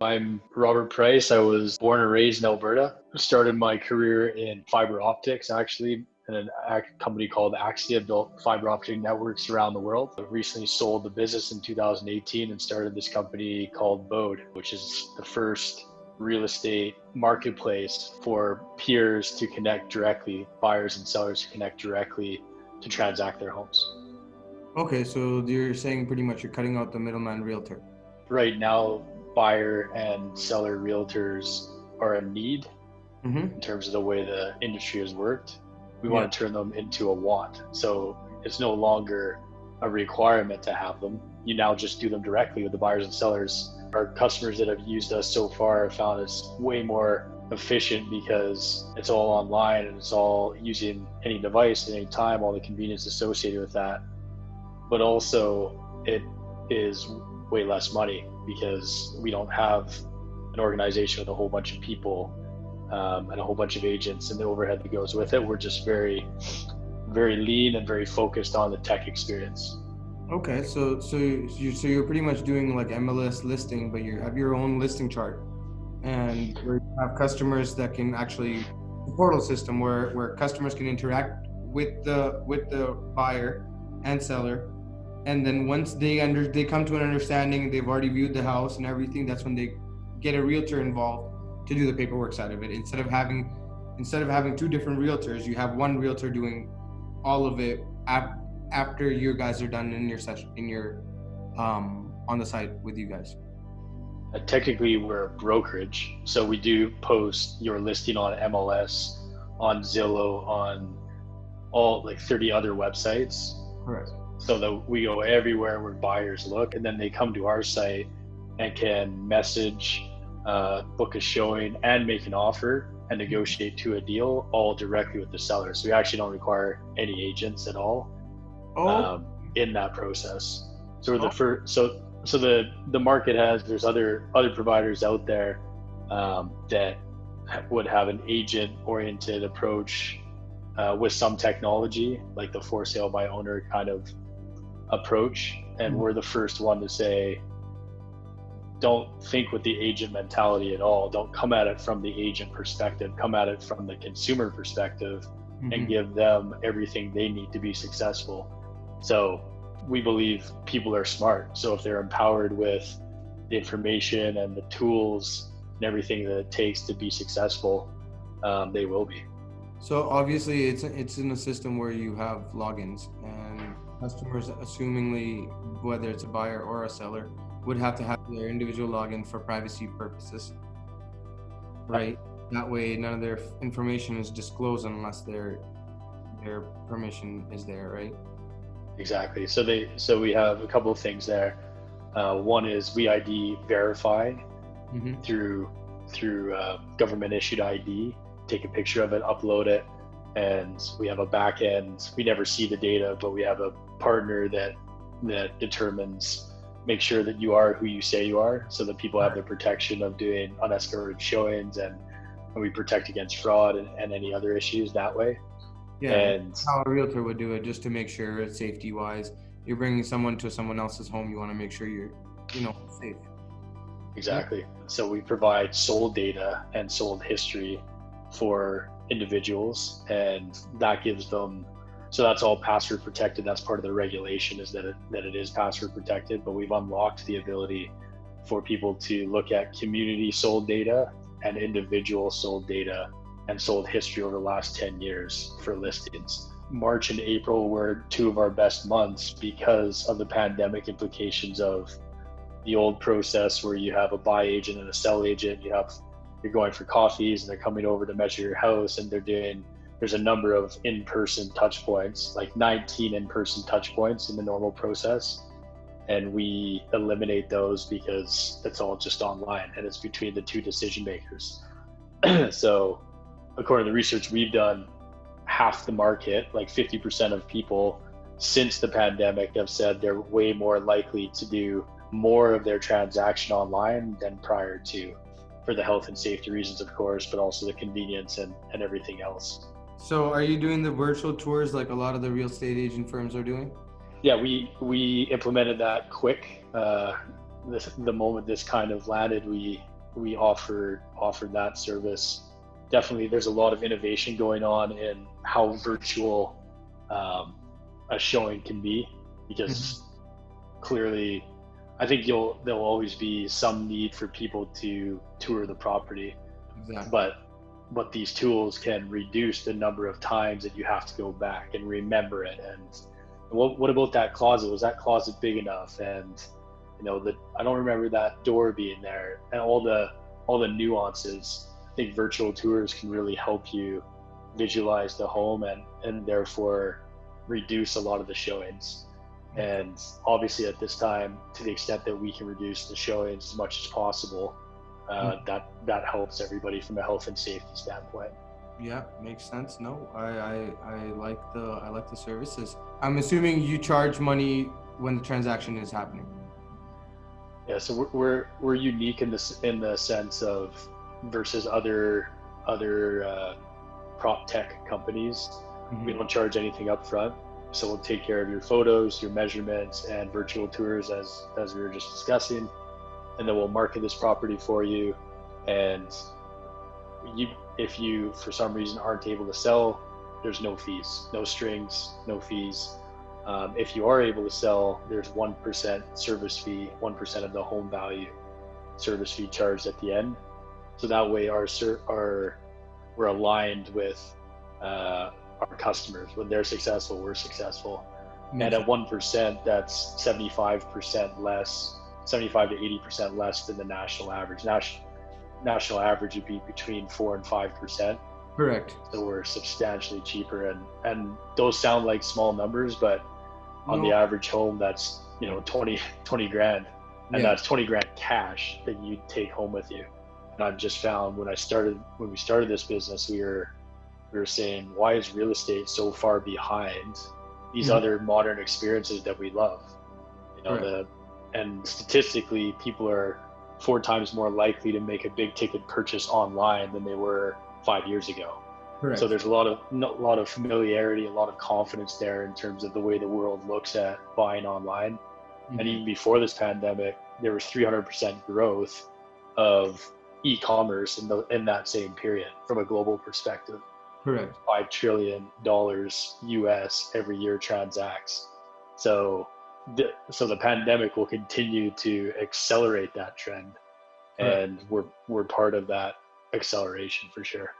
I'm Robert Price. I was born and raised in Alberta. Started my career in fiber optics, actually, in a company called Axia, built fiber optic networks around the world. I recently sold the business in 2018 and started this company called Bode, which is the first real estate marketplace for peers to connect directly, buyers and sellers to connect directly to transact their homes. Okay, so you're saying pretty much you're cutting out the middleman realtor. Right now, buyer and seller realtors are a need in terms of the way the industry has worked. We want to turn them into a want. So it's no longer a requirement to have them. You now just do them directly with the buyers and sellers. Our customers that have used us so far have found us way more efficient because it's all online and it's all using any device at any time, all the convenience associated with that. But also it is way less money because we don't have an organization with a whole bunch of people and a whole bunch of agents and the overhead that goes with it. We're just very, very lean and very focused on the tech experience. Okay, so you're pretty much doing like MLS listing, but you have your own listing chart, and you have customers that can actually the portal system where customers can interact with the buyer and seller, and then once they come to an understanding, they've already viewed the house and everything. That's when they get a realtor involved to do the paperwork side of it. Instead of having two different realtors, you have one realtor doing all of it after you guys are done in your session, on the site with you guys. Technically, we're a brokerage, so we do post your listing on MLS, on Zillow, on all like 30 other websites. Correct. So that we go everywhere where buyers look, and then they come to our site and can message, book a showing, and make an offer and negotiate to a deal all directly with the seller. So we actually don't require any agents at all in that process. So we're the first. So the market there's other providers out there that would have an agent-oriented approach with some technology, like the for sale by owner kind of approach. And we're the first one to say, don't think with the agent mentality at all. Don't come at it from the agent perspective. Come at it from the consumer perspective and give them everything they need to be successful. So we believe people are smart. So if they're empowered with the information and the tools and everything that it takes to be successful, they will be. So obviously it's in a system where you have logins, and customers, assumingly whether it's a buyer or a seller, would have to have their individual login for privacy purposes, right? That way none of their information is disclosed unless their permission is there, right? Exactly. So we have a couple of things there. One is we ID verify through government issued ID. Take a picture of it, upload it, and we have a back end. We never see the data, but we have a partner that determines, make sure that you are who you say you are, so that people have the protection of doing unescorted showings, and we protect against fraud and any other issues that way. Yeah, and how a realtor would do it, just to make sure safety wise, you're bringing someone to someone else's home, you want to make sure you're safe. Exactly. So we provide sold data and sold history for individuals, and that gives them, so that's all password protected. That's part of the regulation, is that it is password protected, but we've unlocked the ability for people to look at community sold data and individual sold data and sold history over the last 10 years for listings. March and April were two of our best months because of the pandemic implications of the old process where you have a buy agent and a sell agent. You're going for coffees and they're coming over to measure your house, and there's a number of in-person touch points, like 19 in-person touch points in the normal process. And we eliminate those because it's all just online and it's between the two decision makers. So according to the research we've done, half the market, like 50% of people since the pandemic, have said they're way more likely to do more of their transaction online than prior to, for the health and safety reasons, of course, but also the convenience and everything else. So are you doing the virtual tours like a lot of the real estate agent firms are doing? Yeah, we implemented that quick the moment this kind of landed, we offered that service. Definitely, there's a lot of innovation going on in how virtual a showing can be, Mhm. because clearly, I think there'll always be some need for people to tour the property, Exactly. but these tools can reduce the number of times that you have to go back and remember it. And what about that closet? Was that closet big enough? And that I don't remember that door being there, and all the nuances. I think virtual tours can really help you visualize the home, and therefore reduce a lot of the showings. Okay. And obviously, at this time, to the extent that we can reduce the showings as much as possible, Mhm. that helps everybody from a health and safety standpoint. Yeah, makes sense. No, I like the services. I'm assuming you charge money when the transaction is happening. Yeah, so we're unique in this, in the sense of versus other prop tech companies. We Hmm. don't charge anything up front, so we'll take care of your photos, your measurements, and virtual tours, as we were just discussing, and then we'll market this property for you. And you, if you for some reason aren't able to sell, there's no fees, no strings, no fees. If you are able to sell, there's 1% service fee, 1% of the home value service fee charged at the end. So that way, our we're aligned with uh, our customers. When they're successful, we're successful. And Makes at sense. 1%, that's 75% less, 75 to 80% less than the national average. National average would be between 4 and 5%. Correct. So we're substantially cheaper, and those sound like small numbers, but on the No. average home, that's 20 grand, and Yeah. that's 20 grand cash that you take home with you. And I've just found, when we started this business, we were saying, why is real estate so far behind these Mhm. other modern experiences that we love? Correct. The And statistically, people are 4 times more likely to make a big ticket purchase online than they were 5 years ago. So Correct. there's a lot of familiarity, a lot of confidence there in terms of the way the world looks at buying online. And Hmm. even before this pandemic, there was 300% growth of e-commerce in that same period from a global perspective. Correct. $5 trillion US every year transacts. So the pandemic will continue to accelerate that trend, Correct. and we're part of that acceleration for sure.